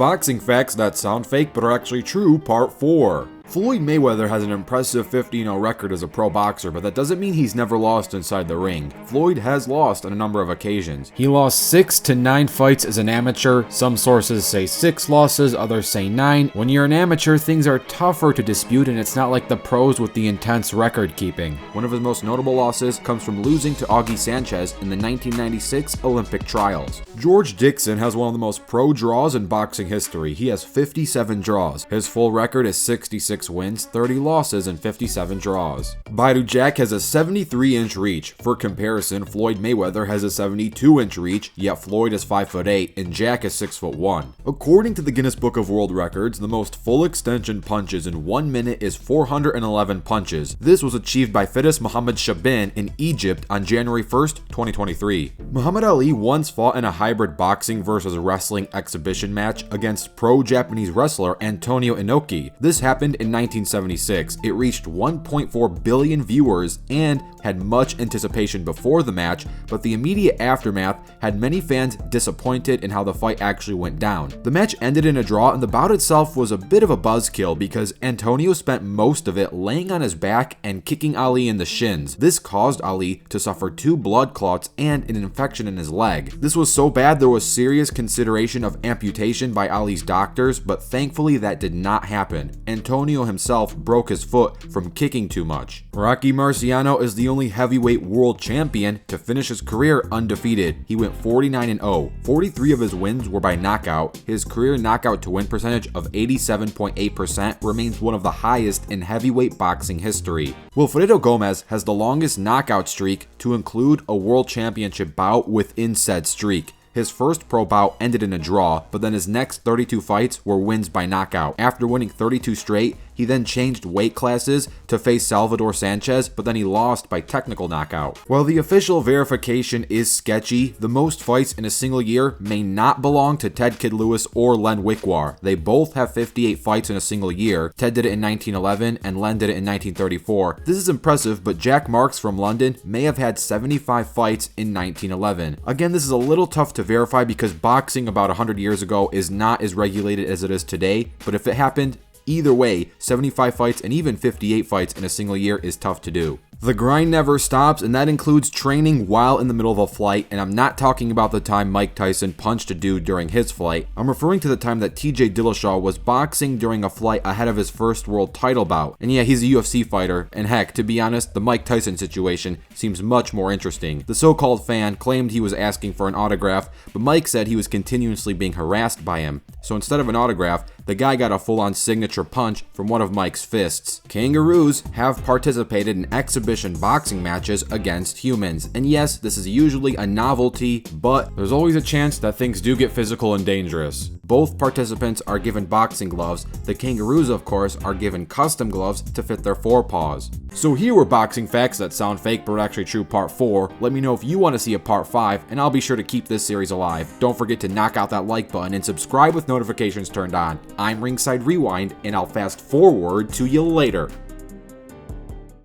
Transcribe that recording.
Boxing facts that sound fake but are actually true, part 4. Floyd Mayweather has an impressive 15-0 record as a pro boxer, but that doesn't mean he's never lost inside the ring. Floyd has lost on a number of occasions. He lost 6 to 9 fights as an amateur. Some sources say 6 losses, others say 9. When you're an amateur, things are tougher to dispute, and it's not like the pros with the intense record keeping. One of his most notable losses comes from losing to Augie Sanchez in the 1996 Olympic trials. George Dixon has one of the most pro draws in boxing history. He has 57 draws. His full record is 66 wins, 30 losses, and 57 draws. Baidu Jack has a 73-inch reach. For comparison, Floyd Mayweather has a 72-inch reach, yet Floyd is 5'8" and Jack is 6'1". According to the Guinness Book of World Records, the most full extension punches in 1 minute is 411 punches. This was achieved by Fiddis Mohammed Shabin in Egypt on January 1st, 2023. Muhammad Ali once fought in a hybrid boxing versus wrestling exhibition match against pro-Japanese wrestler Antonio Inoki. This happened in 1976. It reached 1.4 billion viewers and had much anticipation before the match, but the immediate aftermath had many fans disappointed in how the fight actually went down. The match ended in a draw, and the bout itself was a bit of a buzzkill because Antonio spent most of it laying on his back and kicking Ali in the shins. This caused Ali to suffer 2 blood clots and an infection in his leg. This was so bad there was serious consideration of amputation by Ali's doctors, but thankfully that did not happen. Antonio himself broke his foot from kicking too much. Rocky Marciano is the only heavyweight world champion to finish his career undefeated. He went 49-0. 43 of his wins were by knockout. His career knockout to win percentage of 87.8% remains one of the highest in heavyweight boxing history. Wilfredo Gomez has the longest knockout streak to include a world championship bout within said streak. His first pro bout ended in a draw, but then his next 32 fights were wins by knockout. After winning 32 straight, he then changed weight classes to face Salvador Sanchez, but then he lost by technical knockout. While the official verification is sketchy, the most fights in a single year may not belong to Ted Kid Lewis or Len Wickwar. They both have 58 fights in a single year. Ted did it in 1911 and Len did it in 1934. This is impressive, but Jack Marks from London may have had 75 fights in 1911. Again, this is a little tough to verify because boxing about 100 years ago is not as regulated as it is today, but if it happened, either way, 75 fights and even 58 fights in a single year is tough to do. The grind never stops, and that includes training while in the middle of a fight, and I'm not talking about the time Mike Tyson punched a dude during his fight. I'm referring to the time that TJ Dillashaw was boxing during a fight ahead of his first world title bout. And yeah, he's a UFC fighter, and heck, to be honest, the Mike Tyson situation seems much more interesting. The so-called fan claimed he was asking for an autograph, but Mike said he was continuously being harassed by him. So instead of an autograph, the guy got a full-on signature punch from one of Mike's fists. Kangaroos have participated in exhibition boxing matches against humans. And yes, this is usually a novelty, but there's always a chance that things do get physical and dangerous. Both participants are given boxing gloves. The kangaroos, of course, are given custom gloves to fit their forepaws. So here were boxing facts that sound fake but are actually true, part 4. Let me know if you want to see a part 5, and I'll be sure to keep this series alive. Don't forget to knock out that like button and subscribe with notifications turned on. I'm Ringside Rewind, and I'll fast forward to you later.